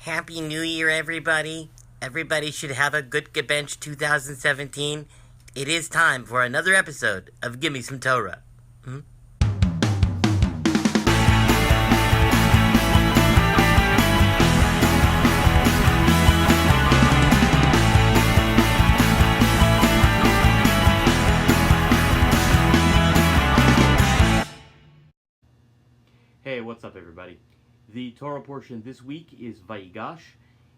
Happy New Year, everybody. Everybody should have a good Gebench 2017. It is time for another episode of Gimme Some Torah. Hey, what's up, everybody? The Torah portion this week is Vayigash,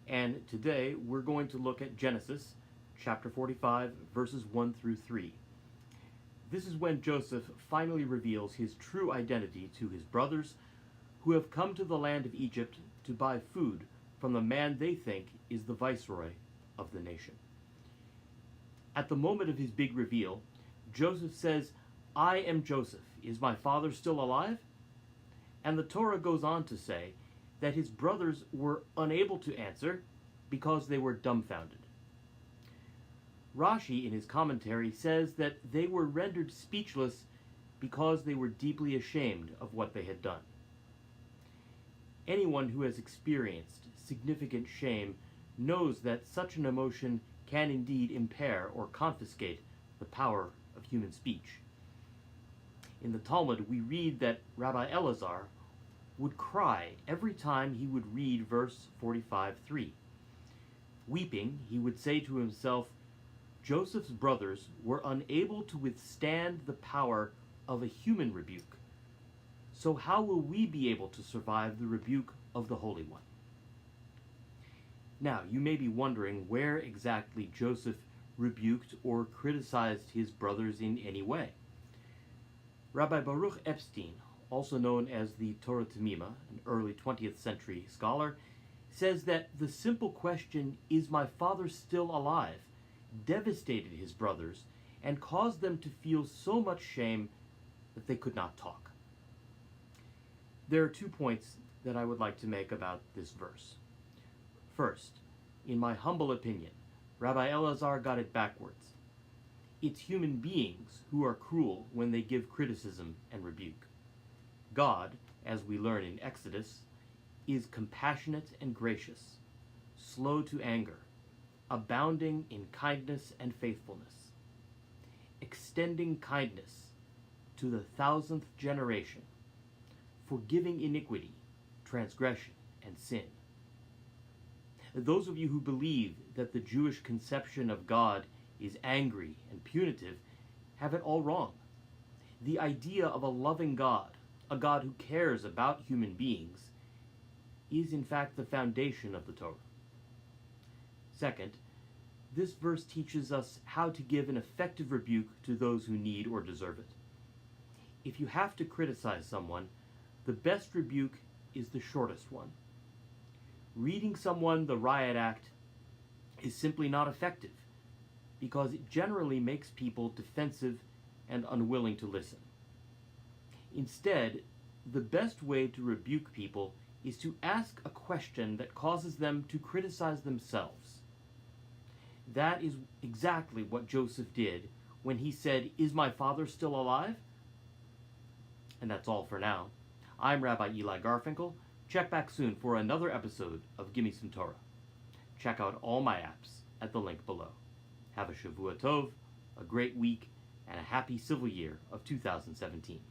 and today we're going to look at Genesis, chapter 45, verses 1 through 3. This is when Joseph finally reveals his true identity to his brothers, who have come to the land of Egypt to buy food from the man they think is the viceroy of the nation. At the moment of his big reveal, Joseph says, "I am Joseph. Is my father still alive?" And the Torah goes on to say that his brothers were unable to answer because they were dumbfounded. Rashi, in his commentary, says that they were rendered speechless because they were deeply ashamed of what they had done. Anyone who has experienced significant shame knows that such an emotion can indeed impair or confiscate the power of human speech. In the Talmud, we read that Rabbi Elazar would cry every time he would read verse 45:3. Weeping, he would say to himself, Joseph's brothers were unable to withstand the power of a human rebuke. So how will we be able to survive the rebuke of the Holy One? Now, you may be wondering where exactly Joseph rebuked or criticized his brothers in any way. Rabbi Baruch Epstein, also known as the Torah Temima, an early 20th century scholar, says that the simple question, "Is my father still alive?" devastated his brothers and caused them to feel so much shame that they could not talk. There are 2 points that I would like to make about this verse. First, in my humble opinion, Rabbi Elazar got it backwards. It's human beings who are cruel when they give criticism and rebuke. God, as we learn in Exodus, is compassionate and gracious, slow to anger, abounding in kindness and faithfulness, extending kindness to the 1,000th generation, forgiving iniquity, transgression, and sin. Those of you who believe that the Jewish conception of God is angry and punitive have it all wrong. The idea of a loving God, a God who cares about human beings, is in fact the foundation of the Torah. Second, this verse teaches us how to give an effective rebuke to those who need or deserve it. If you have to criticize someone, the best rebuke is the shortest one. Reading someone the riot act is simply not effective because it generally makes people defensive and unwilling to listen. Instead, the best way to rebuke people is to ask a question that causes them to criticize themselves. That is exactly what Joseph did when he said, "Is my father still alive?" And that's all for now. I'm Rabbi Eli Garfinkel. Check back soon for another episode of Gimme Some Torah. Check out all my apps at the link below. Have a Shavua Tov, a great week, and a happy civil year of 2017.